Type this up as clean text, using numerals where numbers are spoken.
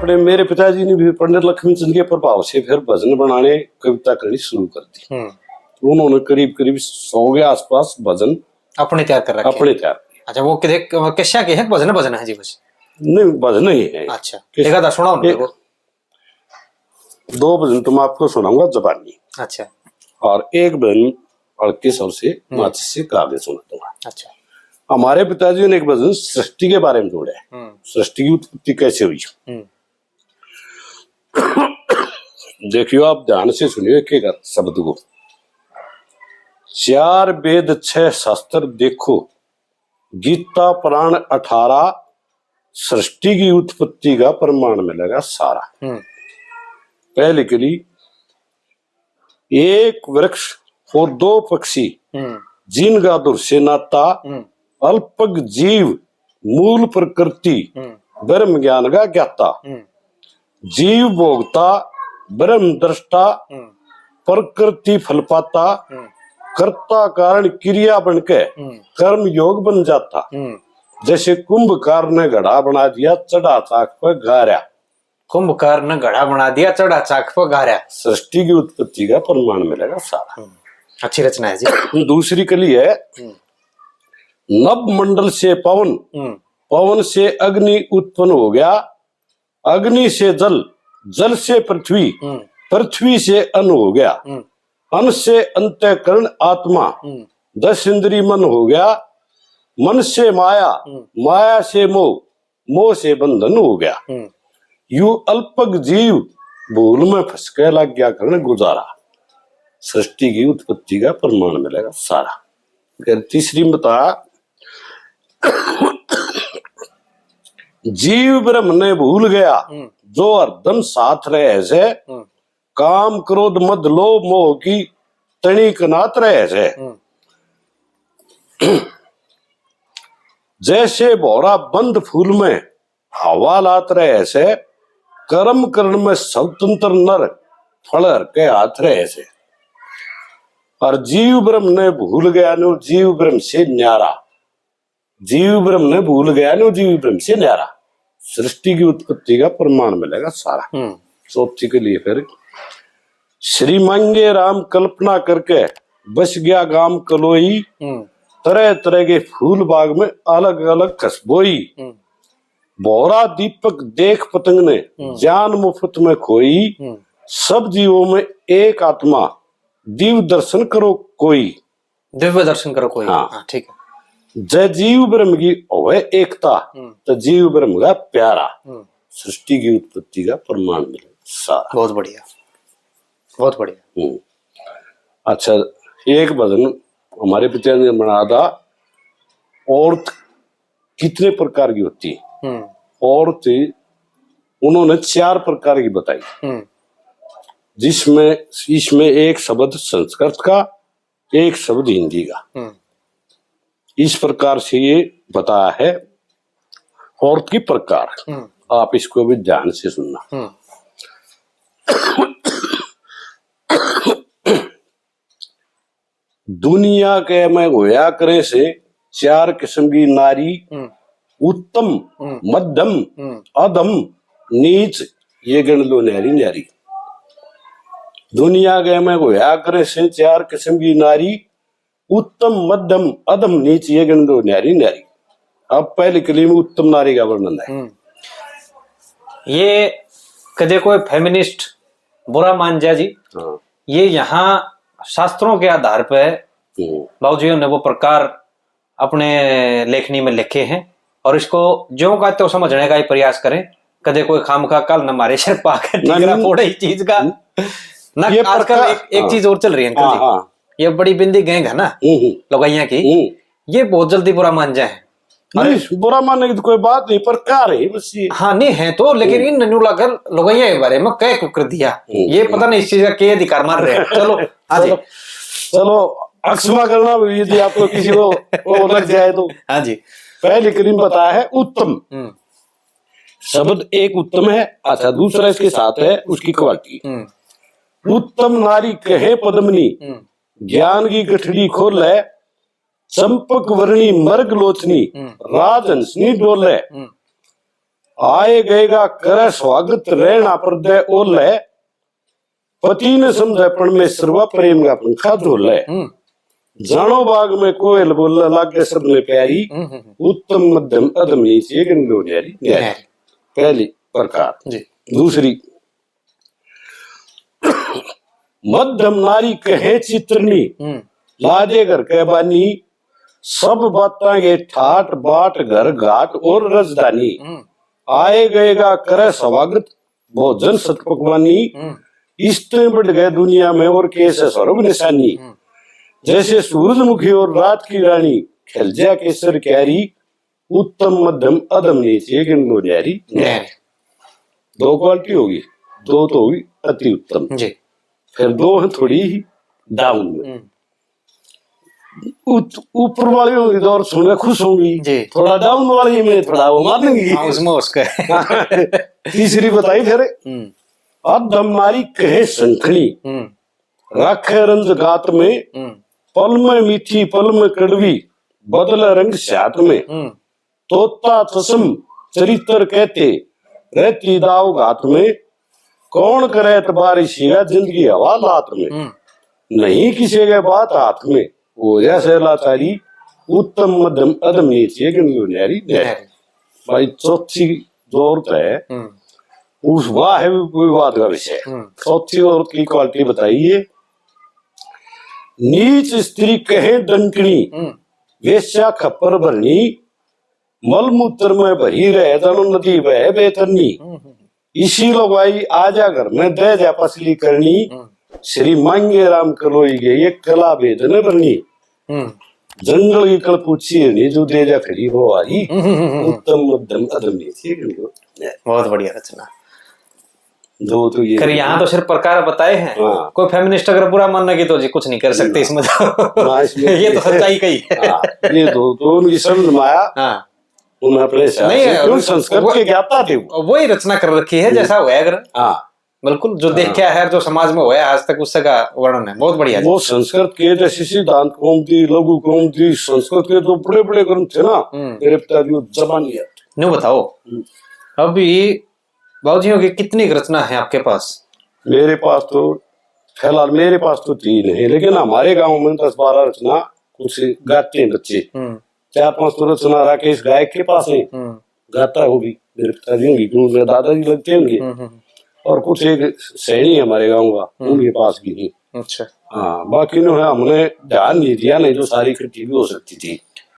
अपने मेरे पिताजी ने भी पंडित लक्ष्मीचंद के प्रभाव से फिर भजन बनाने कविता करनी शुरू कर दी। उन्होंने करीब करीब 100 के आसपास भजन अपने तैयार कर रखे अपने तैयार। अच्छा, वो किस्सा के है भजन भजन है जी? बस नहीं, भजन ही है। अच्छा, एक आधा सुनाओ ना। 2 भजन तो मैं आपको सुनाऊंगा जबानी। अच्छा। और एक भजन हल्के स्वर से माचिस से गा के सुना दूंगा। अच्छा। हमारे पिताजी ने एक भजन सृष्टि के बारे में जोड़ा है। सृष्टि की उत्पत्ति कैसे हुई। देखियो, आप ध्यान से सुनियो एक शब्द को। 4 वेद 6 शास्त्र देखो, गीता पुराण 18, सृष्टि की उत्पत्ति का प्रमाण मिलेगा सारा। पहले के लिए एक वृक्ष और 2 पक्षी, जिनका दूर से नाता, अल्पक जीव, मूल प्रकृति, ब्रह्म ज्ञान का ज्ञाता, जीव भोगता, ब्रह्म दृष्टा, प्रकृति फल पाता, कर्ता कारण क्रिया बनके कर्म योग बन जाता। जैसे कुंभकार ने घड़ा बना दिया, चढ़ा चाक पर गारा। कुंभकार ने घड़ा बना दिया, चढ़ा चाक पर गारा। सृष्टि की उत्पत्ति का प्रमाण मिलेगा सारा। अच्छी रचना है जी। दूसरी कली है, नभ मंडल से पवन, पवन से अग्नि उत्पन्न हो गया, अग्नि से जल, जल से पृथ्वी, पृथ्वी से अन्न हो गया, अन्न से अंतःकरण आत्मा, 10 इंद्रिय मन हो गया, मन से माया, माया से मोह, मोह से बंधन हो गया। यू अल्पक जीव भूल में फंस के लग गया करण गुजारा। सृष्टि की उत्पत्ति का प्रमाण मिलेगा सारा। फिर तीसरी बता, जीव ब्रह्म ने भूल गया, जो हरदम साथ रहे से, काम क्रोध मद लोभ मोह की तणी कनात रहे से। जैसे भौरा बंद फूल में हवा लात रहे से, कर्म करण में स्वतंत्र नर फल हर के हाथ रहे से। और जीव ब्रह्म ने भूल गया नो जीव ब्रह्म से न्यारा, जीव ब्रह्म ने भूल गया नो जीव ब्रह्म से न्यारा। सृष्टि की उत्पत्ति का प्रमाण मिलेगा सारा। चौथी के लिए फिर, श्री मांगे राम कल्पना करके बस गया गाम कलोई, तरह तरह के फूल बाग में अलग अलग खुशबोई। भौरा दीपक देख पतंग ने जान मुफ्त में खोई, सब जीवों में एक आत्मा दिव्य दर्शन करो कोई। दिव्य दर्शन करो कोई। हाँ, ठीक है। जय जीव ब्रह्म की होवे एकता, तो जीव ब्रह्म का प्यारा। सृष्टि की उत्पत्ति का प्रमाण मिले सारा। बहुत बढ़िया, बहुत बढ़िया। अच्छा, एक भजन हमारे पिता ने बना था, औरत कितने प्रकार की होती है। औरत उन्होंने 4 प्रकार की बताई, जिसमें इसमें एक शब्द संस्कृत का, एक शब्द हिंदी का। इस प्रकार से ये बताया है औरत की प्रकार। आप इसको भी ध्यान से सुनना। दुनिया के में होया करे से 4 किस्म की नारी, उत्तम, मध्यम, अधम, नीच, ये गण लो न्यारी न्यारी। दुनिया के में होया करे से 4 किस्म की नारी, उत्तम, मध्यम, अधम, नीच, ये गण लो न्यारी न्यारी। अब पहले कली में उत्तम नारी का वर्णन है। ये कदे कोई फेमिनिस्ट बुरा मान जाए जी। ये यहाँ शास्त्रों के आधार पे बाबूजियों ने वो प्रकार अपने लेखनी में लिखे हैं, और इसको जो का तो समझने का ही प्रयास करें। कदे कोई खाम खा कल न मारे सिर पाके टिकरा फोड़े इस चीज का ना। आजकल एक चीज और चल रही है अंकल जी, ये बड़ी बिंदी गैंग है ना लोगैया की, ये बहुत जल्दी बुरा मान जाए। नहीं, बुरा मानने की तो कोई बात नहीं, प्रकार है बस ये। हाँ नहीं है तो, लेकिन इन नन्नू लाकर लोगैया के बारे में कह कर दिया, ये पता नहीं इस चीज का क्या अधिकार मार रहे हैं। चलो चलो चलो अक्षमा करना यदि आपको किसी को लग जाए तो। हाँ जी। पहले करीम बताया है उत्तम शब्द, एक उत्तम है। अच्छा, दूसरा इसके साथ है उसकी क्वालिटी। उत्तम नारी कहे पद्मनी, ज्ञान की गठड़ी खोल है, चंपक वर्णी मर्ग लोचनी, राजहंसनी डोल है। आए गएगा करे स्वागत रहना पर दे ओले पति ने समझे परमेश्वर व प्रेम का पंखा धोले जानो बाग में कोयल बोलने लागे सबने प्यारी उत्तम मध्यम अधम नीचे गंगो न्यारी न्यारी पहली प्रकार जी। दूसरी मध्यम नारी कहे चित्रनी लाजे घर के बानी सब बातें ये ठाट बाट घर घाट और रजधानी आए गएगा करे स्वागत भोजन सत पकवानी इष्टे बढ़ गए दुनिया में और कैसे स्वर्ग निशानी जैसे सूरजमुखी और रात की रानी खिलजा केसर क्यारी उत्तम मध्यम अधम नीचे गिनो न्यारी न्यारी। दो क्वालिटी होगी, दो तो होगी अति उत्तम जी। फिर दो है थोड़ी ही डाउन में। ऊपर वाली होगी तो और सुनकर खुश होंगी जी। थोड़ा डाउन वाली में थोड़ा वो मानेंगी। उसमें उसका तीसरी बताई फिर अधम नारी कहे संखनी राखे रंज गात में पल में मीठी पल में कड़वी बदल रंग साथ में तोता तसम चरित्र कहते रहती दाव घात में कौन करे बारिश जिंदगी हवा लात में नहीं किसी के बात हाथ में हो जैसे लाचारी उत्तम मध्यम अधम नीचे गंगो न्यारी न्यारी। भाई चौथी जो औरत है उस वाह है विवाद का विषय। चौथी औरत की क्वालिटी बताइए। नीच स्त्री कहे डंकनी वेश्या खप्पर भरनी मलमूत्र में भरी रहे दनो नदी बह बेतरनी इसी लगवाई आजा घर में दे जा पसली करनी श्री मांगे राम कलोई गई एक कला भेदने बरनी जंगल की कल पूछी नहीं जो दे जा खड़ी हो आई उत्तम मध्यम अधम नीचे। बहुत बढ़िया रचना। दो तो ये यहाँ तो सिर्फ प्रकार बताए हैं। हाँ। कोई फेमिनिस्ट अगर बुरा मानना की तो जी कुछ नहीं कर सकते इसमें तो हाँ, इसमें ये तो सच्चाई कही है। हाँ, ये दो तो उनकी समझ में आया। हाँ। उन्हें अपने क्यों संस्कृत के ज्ञाता थे वही रचना कर रखी है जैसा हुआ अगर। हाँ बिल्कुल जो देखा है जो समाज में हुआ आज तक उससे का वर्णन है बहुत बढ़िया। वो संस्कृत के जैसे सिद्धांत कौमुदी लघु कौमुदी संस्कृत के जो बड़े बड़े ग्रंथ थे ना मेरे पिताजी जबान लिया। न्यू बताओ अभी बाबूजियों की कितनी रचना है आपके पास? मेरे पास तो फिलहाल मेरे पास तो 3 है लेकिन हमारे गांव में 10-12 रचना कुछ गाते हैं बच्चे। 4-5 तो रचना राकेश गायक के पास है गाता होगी मेरे पिताजी होंगी क्योंकि दादाजी लगते होंगे और कुछ एक सैनी हमारे गांव का उनके पास भी है। अच्छा। हाँ बाकी ने हमने ध्यान नहीं दिया नहीं तो सारी इकट्ठी भी हो सकती थी।